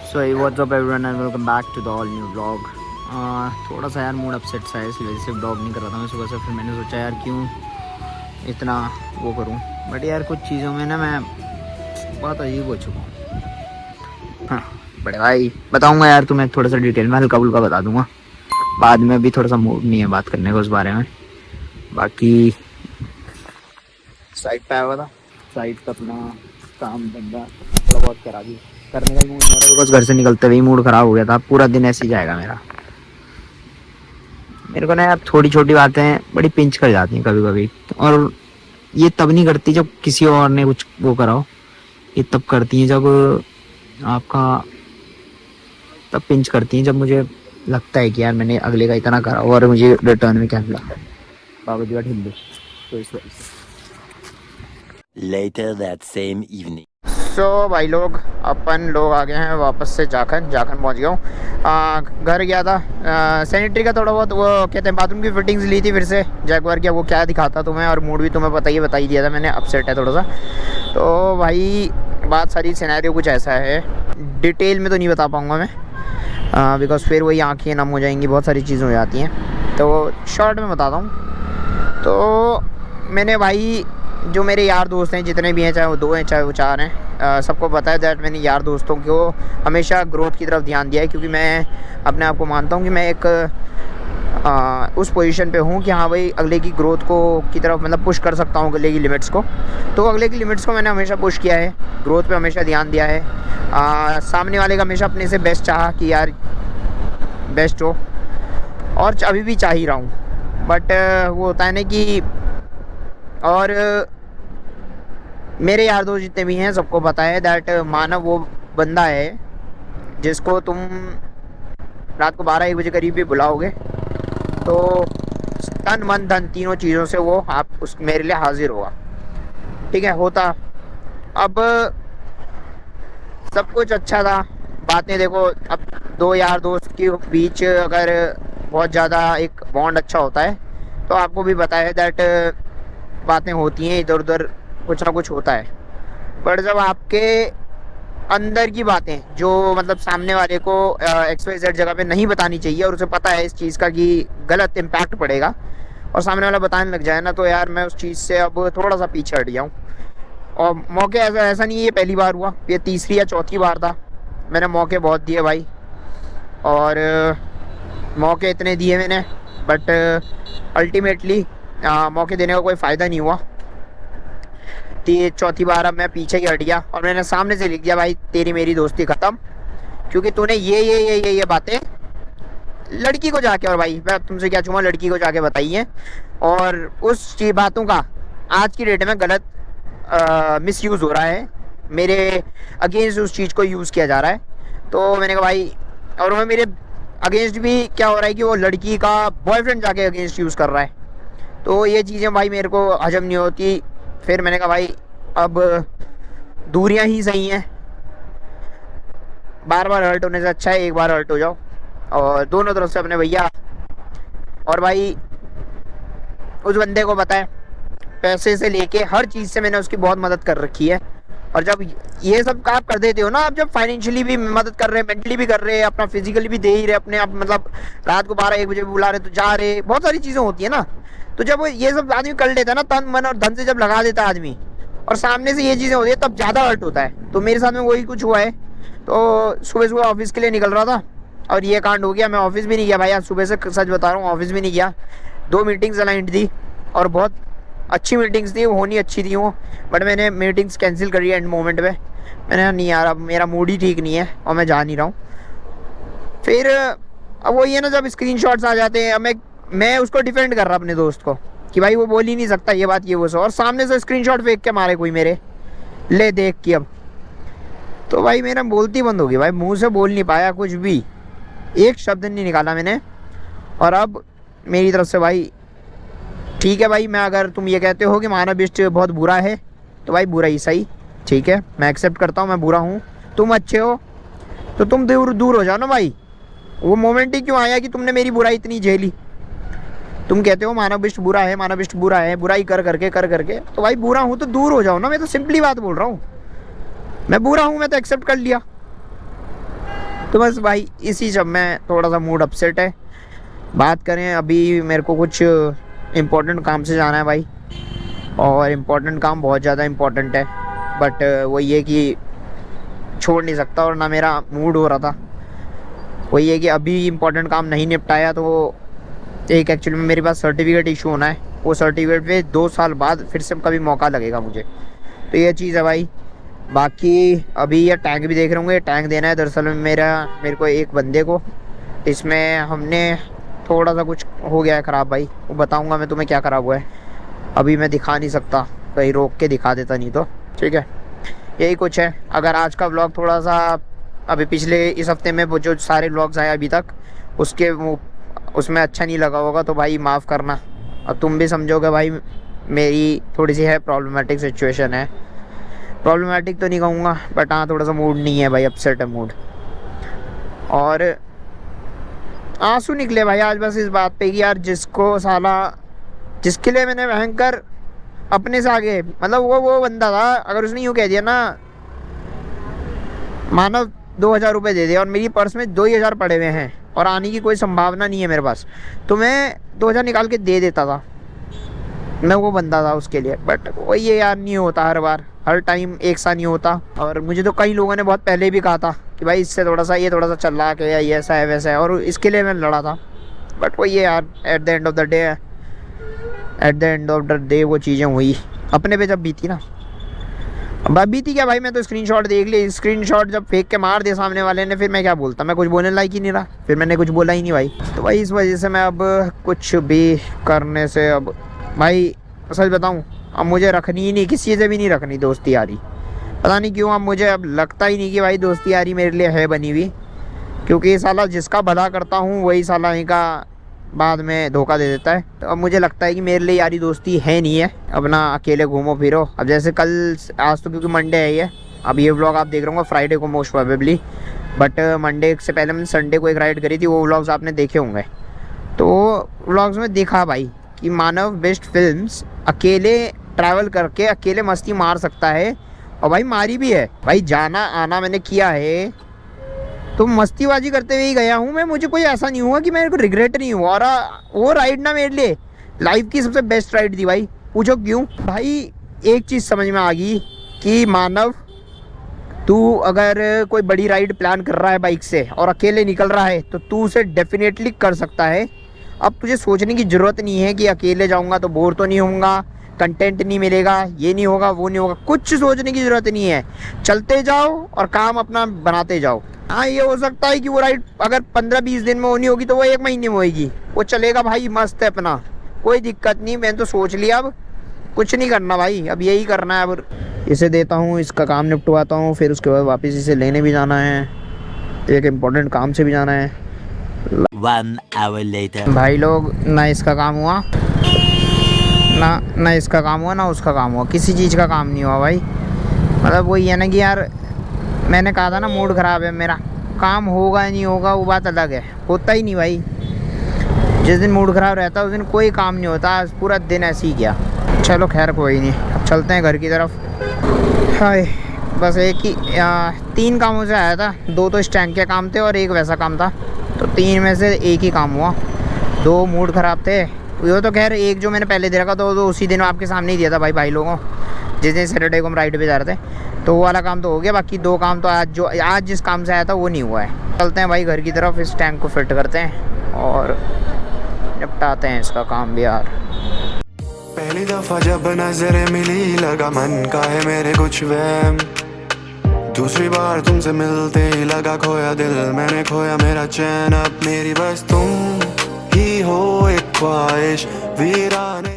So what's up everyone and welcome back to the all new vlog. थोड़ा सा यार mood upset सा है, इस वजह से व्लॉग नहीं कर रहा था मैं सुबह से। फिर मैंने सोचा यार क्यों इतना वो करूं, बट यार कुछ चीज़ों में ना मैं बहुत अजीब हो चुका हूँ। हाँ बड़े भाई, बताऊंगा यार तुम्हें थोड़ा सा डिटेल में, हल्का फुल्का बता दूंगा बाद में। अभी थोड़ा सा मूड नहीं है बात करने का उस बारे में। बाकी साइड पे आया हुआ था, साइड का अपना काम धंधा थोड़ा बहुत करा दी, करने का ही मूड नहीं आ रहा। बस घर से निकलते हुए मूड खराब हो गया था। पूरा दिन ऐसे ही जाएगा मेरा। मेरे को ना यार थोड़ी छोटी बातें बड़ी पिंच कर जाती हैं कभी कभी, और ये तब नहीं करती जब किसी और ने कुछ वो कराओ, ये तब करती हैं जब आपका, तब पिंच करती हैं जब मुझे लगता है कि यार मैंने अगले का इतना करा और मुझे रिटर्न में क्या मिला। बाबा जी का ठिल्लू। तो इस वजह से Later that same evening. सो भाई लोग, अपन लोग आ गए हैं वापस से जाखन पहुंच गया हूँ। घर गया था, सैनिटरी का थोड़ा बहुत वो कहते हैं बाथरूम की फिटिंग्स ली थी फिर से जैकवार किया। वो क्या दिखाता तुम्हें, और मूड भी तुम्हें बता ही दिया था मैंने, अपसेट है थोड़ा सा। तो भाई बात सारी सिनेरियो कुछ ऐसा है, डिटेल में तो नहीं बता पाऊँगा मैं, बिकॉज फिर वही आँखें नम हो जाएंगी, बहुत सारी चीज़ें हो जाती हैं। तो शॉर्ट में बताता हूँ। तो मैंने भाई, जो मेरे यार दोस्त हैं जितने भी हैं, चाहे वो 2 हैं चाहे वो 4 हैं, सबको पता है दैट मैंने यार दोस्तों को हमेशा ग्रोथ की तरफ ध्यान दिया है। क्योंकि मैं अपने आप को मानता हूँ कि मैं एक उस पोजीशन पे हूँ कि हाँ भाई अगले की ग्रोथ को की तरफ मतलब पुश कर सकता हूँ अगले की लिमिट्स को। तो अगले की लिमिट्स को मैंने हमेशा पुश किया है, ग्रोथ पे हमेशा ध्यान दिया है। सामने वाले का हमेशा अपने से बेस्ट चाहा कि यार बेस्ट हो, और अभी भी चाह ही रहा हूँ। बट वो होता है ना कि, और मेरे यार दोस्त जितने भी हैं सबको पता है दैट मानव वो बंदा है जिसको तुम रात को 12-1 बजे करीब भी बुलाओगे तो तन मन धन तीनों चीज़ों से वो आप उस मेरे लिए हाजिर होगा। ठीक है, होता अब सब कुछ अच्छा था। बातें देखो, अब 2 यार दोस्त के बीच अगर बहुत ज़्यादा एक बॉन्ड अच्छा होता है तो आपको भी पता है दैट बातें होती हैं, इधर उधर कुछ ना कुछ होता है। पर जब आपके अंदर की बातें जो मतलब सामने वाले को XYZ जगह पे नहीं बतानी चाहिए, और उसे पता है इस चीज़ का कि गलत इम्पैक्ट पड़ेगा, और सामने वाला बताने लग जाए ना, तो यार मैं उस चीज़ से अब थोड़ा सा पीछे हट गया हूँ। और मौके ऐसा नहीं है ये पहली बार हुआ, ये तीसरी या चौथी बार था। मैंने मौके बहुत दिए भाई, और मौके इतने दिए मैंने, बट अल्टीमेटली मौके देने का कोई फ़ायदा नहीं हुआ। चौथी बार अब मैं पीछे ही हट गया और मैंने सामने से लिख दिया, भाई तेरी मेरी दोस्ती ख़त्म, क्योंकि तूने ये बातें लड़की को जाके, और भाई मैं तुमसे क्या छूमा, लड़की को जाके बताई हैं, और उस बातों का आज की डेट में गलत मिस यूज़ हो रहा है, मेरे अगेंस्ट उस चीज़ को यूज़ किया जा रहा है। तो मैंने कहा भाई, और वह मेरे अगेंस्ट भी क्या हो रहा है कि वो लड़की का बॉयफ्रेंड जाके अगेंस्ट यूज़ कर रहा है। तो ये चीज़ें भाई मेरे को हजम नहीं होती। फिर मैंने कहा भाई अब दूरियां ही सही हैं, बार बार हर्ट होने से अच्छा है एक बार हर्ट हो जाओ, और दोनों तरफ से अपने भैया। और भाई उस बंदे को पता है, पैसे से लेके हर चीज़ से मैंने उसकी बहुत मदद कर रखी है। और जब ये सब काम कर देते हो ना, आप जब फाइनेंशियली भी मदद कर रहे हैं, मेंटली भी कर रहे हैं, अपना फिजिकली भी दे ही रहे अपने आप, मतलब रात को 12-1 बजे भी बुला रहे तो जा रहे, बहुत सारी चीज़ें होती है ना। तो जब ये सब आदमी कर लेता है ना, तन मन और धन से जब लगा देता है आदमी, और सामने से ये चीज़ें होती है, तब ज़्यादा हर्ट होता है। तो मेरे साथ में वही कुछ हुआ है। तो सुबह सुबह ऑफिस के लिए निकल रहा था और ये कांड हो गया। मैं ऑफिस भी नहीं गया भाई, आज सुबह से सच बता रहा हूँ, ऑफिस भी नहीं गया। 2 मीटिंग्स अलाइंड थी और बहुत अच्छी मीटिंग्स थी, होनी अच्छी थी वो, बट मैंने मीटिंग्स कैंसिल करी एंड मोमेंट पे। मैंने नहीं यार, अब मेरा मूड ही ठीक नहीं है और मैं जा नहीं रहा हूँ। फिर अब वही है ना, जब स्क्रीनशॉट्स आ जाते हैं, अब मैं उसको डिफेंड कर रहा अपने दोस्त को कि भाई वो बोल ही नहीं सकता ये बात, ये वो सब, और सामने से स्क्रीनशॉट फेंक के मारे कोई मेरे, ले देख के। अब तो भाई मेरा बोलती बंद हो गई भाई, मुंह से बोल नहीं पाया कुछ भी, एक शब्द नहीं निकाला मैंने। और अब मेरी तरफ से भाई ठीक है भाई, मैं अगर तुम ये कहते हो कि मानव बहुत बुरा है तो भाई बुरा ही सही, ठीक है मैं एक्सेप्ट करता हूँ, मैं बुरा हूँ, तुम अच्छे हो तो तुम दूर हो जाओ ना भाई। वो मोमेंट ही क्यों आया कि तुमने मेरी बुराई इतनी झेली। तुम कहते हो मानव बुरा है, बुराई कर करके, तो भाई बुरा हूँ तो दूर हो जाओ ना। मैं तो सिंपली बात बोल रहा हूँ, मैं बुरा हूँ, मैं तो एक्सेप्ट कर लिया। तो बस भाई इसी सब में थोड़ा सा मूड अपसेट है। बात करें, अभी मेरे को कुछ इम्पोर्टेंट काम से जाना है भाई, और इम्पोर्टेंट काम बहुत ज़्यादा इम्पोर्टेंट है, बट वही है कि छोड़ नहीं सकता, और ना मेरा मूड हो रहा था। वही है कि अभी इम्पोर्टेंट काम नहीं निपटाया तो एक एक्चुअली में मेरे पास सर्टिफिकेट इशू होना है, वो सर्टिफिकेट पे 2 साल बाद फिर से कभी मौका लगेगा मुझे, तो ये चीज़ है भाई। बाकी अभी ये टैंक भी देख रहे होंगे, टैंक देना है दरअसल में मेरे को एक बंदे को, इसमें हमने थोड़ा सा कुछ हो गया है ख़राब भाई, वो बताऊंगा मैं तुम्हें क्या ख़राब हुआ है, अभी मैं दिखा नहीं सकता, कहीं रोक के दिखा देता नहीं तो, ठीक है। यही कुछ है। अगर आज का व्लॉग थोड़ा सा अभी पिछले इस हफ्ते में वो जो सारे व्लॉग्स आए अभी तक उसमें अच्छा नहीं लगा होगा तो भाई माफ़ करना, और तुम भी समझोगे भाई मेरी थोड़ी सी है प्रॉब्लमेटिक सिचुएशन है, प्रॉब्लमेटिक तो नहीं कहूँगा बट हाँ थोड़ा सा मूड नहीं है भाई, अपसेट है मूड, और आंसू निकले भाई आज बस इस बात पे कि यार जिसके लिए मैंने भयंकर अपने से आगे, मतलब वो बंदा था, अगर उसने यूँ कह दिया ना मानव 2000 रुपये दे दिया और मेरी पर्स में 2000 पड़े हुए हैं और आने की कोई संभावना नहीं है मेरे पास, तो मैं 2000 निकाल के दे देता था, मैं वो बंदा था उसके लिए। बट वही ये यार, नहीं होता हर बार, हर टाइम एक सा नहीं होता, और मुझे तो कई लोगों ने बहुत पहले भी कहा था कि भाई इससे थोड़ा सा चला के या ये ऐसा है वैसा है, और इसके लिए मैं लड़ा था। बट वही है यार, at the end of the day वो चीज़ें हुई अपने पे जब बीती ना, अब बीती क्या भाई, मैं तो स्क्रीनशॉट देख ली, स्क्रीनशॉट जब फेंक के मार दिया सामने वाले ने, फिर मैं क्या बोलता, मैं कुछ बोलने लायक ही नहीं रहा, फिर मैंने कुछ बोला ही नहीं भाई। तो भाई इस वजह से मैं अब कुछ भी करने से, अब भाई सच बताऊं, अब मुझे रखनी ही नहीं, किसी से भी नहीं रखनी दोस्ती यारी, पता नहीं क्यों, अब मुझे अब लगता ही नहीं कि भाई दोस्ती यारी मेरे लिए है बनी हुई, क्योंकि साला जिसका भला करता हूँ वही साला इनका बाद में धोखा दे देता है। तो अब मुझे लगता है कि मेरे लिए यारी दोस्ती है नहीं है, अपना अकेले घूमो फिरो। अब जैसे आज तो क्योंकि मंडे है ये, अब ये व्लॉग आप देख रहे होंगे फ्राइडे को मोस्ट प्रोबेबली, बट मंडे से पहले मैंने संडे को एक राइड करी थी, वो व्लॉग्स आपने देखे होंगे। तो व्लॉग्स में देखा भाई कि मानव बेस्ट फिल्म्स अकेले ट्रैवल करके अकेले मस्ती मार सकता है, और भाई मारी भी है भाई, जाना आना मैंने किया है, तो मस्तीबाजी करते हुए ही गया हूँ मैं, मुझे कोई ऐसा नहीं हुआ कि मेरे को रिग्रेट नहीं हुआ। और वो राइड ना मेरे लिए लाइफ की सबसे बेस्ट राइड थी भाई, पूछो क्यों भाई। एक चीज़ समझ में आ गई कि मानव, तू अगर कोई बड़ी राइड प्लान कर रहा है बाइक से और अकेले निकल रहा है, तो तू उसे डेफिनेटली कर सकता है। अब तुझे सोचने की ज़रूरत नहीं है कि अकेले जाऊँगा तो बोर तो नहीं होऊंगा, कंटेंट नहीं मिलेगा, ये नहीं होगा वो नहीं होगा, कुछ सोचने की ज़रूरत नहीं है, चलते जाओ और काम अपना बनाते जाओ। हाँ ये हो सकता है कि वो राइड अगर 15-20 दिन में होनी होगी तो वो 1 महीने में होगी, वो चलेगा भाई, मस्त है अपना, कोई दिक्कत नहीं। मैंने तो सोच लिया अब कुछ नहीं करना भाई, अब यही करना है। अब इसे देता हूँ, इसका काम निपटवाता हूँ, फिर उसके बाद वापस इसे लेने भी जाना है, एक इम्पोर्टेंट काम से भी जाना है। 1 hour later. भाई लोग, ना इसका काम हुआ ना इसका काम हुआ, ना उसका काम हुआ, किसी चीज़ का काम नहीं हुआ भाई। मतलब वही है ना कि यार, मैंने कहा था ना मूड ख़राब है मेरा, काम होगा नहीं होगा वो बात अलग है, होता ही नहीं भाई। जिस दिन मूड ख़राब रहता है उस दिन कोई काम नहीं होता, आज पूरा दिन ऐसे ही गया। चलो खैर कोई नहीं, अब चलते हैं घर की तरफ। हाय, बस एक ही 3 कामों से आया था, 2 तो इस टैंक के काम थे और एक वैसा काम था, तो 3 में से एक ही काम हुआ। 2 मूड ख़राब थे, वो तो खैर एक जो मैंने पहले दे रखा था तो उसी दिन आपके सामने ही दिया था भाई लोगों, जिस दिन सैटरडे को हम राइड पे जा रहे थे, तो वो वाला काम तो हो गया। बाकी 2 काम तो आज जिस काम से आया था वो नहीं हुआ है। चलते हैं भाई घर की तरफ, इस टैंक को फिट करते हैं और निपटाते हैं इसका काम भी यार। पहली दफा जब नजरें मिली लगा मन का है मेरे कुछ वहम, दूसरी बार तुमसे मिलते ही लगा खोया दिल मैंने, खोया मेरा चैन, अब मेरी बस तुम ही हो एक ख्वाहिश वीरान।